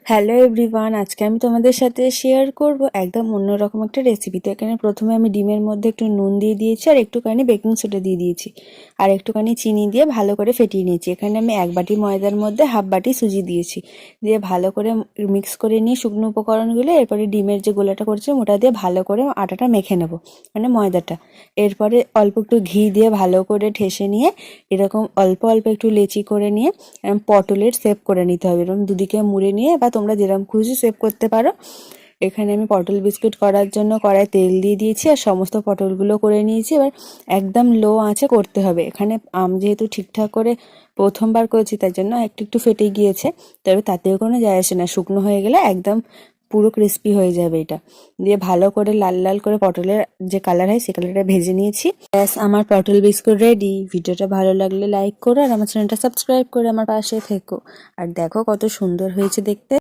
Hello everyone, আজকে আমি তোমাদের সাথে শেয়ার করব একদম অন্যরকম একটা রেসিপি। তো এখানে প্রথমে আমি ডিমের মধ্যে একটু নুন দিয়ে দিয়েছি, আর একটুখানি বেকিং সোডা দিয়ে দিয়েছি, আর একটুখানি চিনি দিয়ে ভালো করে ফেটিয়ে নিয়েছি। এখানে আমি 1 বাটি ময়দার মধ্যে 1/2 বাটি সুজি দিয়েছি, দিয়ে ভালো করে মিক্স করে নিয়ে শুকনো উপকরণগুলো এরপরে ডিমের যে গোলাটা করছিলাম ওটা দিয়ে ভালো করে আটাটা মেখে নেব, মানে ময়দাটা। এরপরে অল্প একটু ঘি দিয়ে ভালো করে ঠেসে নিয়ে এরকম অল্প অল্প একটু লেচি করে নিয়ে পটলের শেপ করে নিতে হবে। এরকম দুদিকে মুড়ে নিয়ে বা তোমরা যেরকম খুশি শেপ করতে পারো। এখানে আমি পটল বিস্কুট করার জন্য কড়াই তেল দিয়ে দিয়েছি আর সমস্ত পটলগুলো করে নিয়েছি। এবার একদম লো আঁচে করতে হবে। এখানে যেহেতু ঠিকঠাক করে প্রথমবার করেছি তার জন্য একটু একটু ফেটে গিয়েছে, তবে তাতেও কোনো যায় আসে না। শুকনো হয়ে গেলে একদম পুরো ক্রিস্পি হয়ে যাবে এটা। দিয়ে ভালো করে লাল লাল করে পটলের যে কালার হয় সেই কালারটা ভেজে নিয়েছি। ব্যাস, আমার পটল বিস্কুট রেডি। ভিডিওটা ভালো লাগলে লাইক করো আর আমার চ্যানেলটা সাবস্ক্রাইব করে আমার পাশে থেকো। আর দেখো কত সুন্দর হয়েছে দেখতে।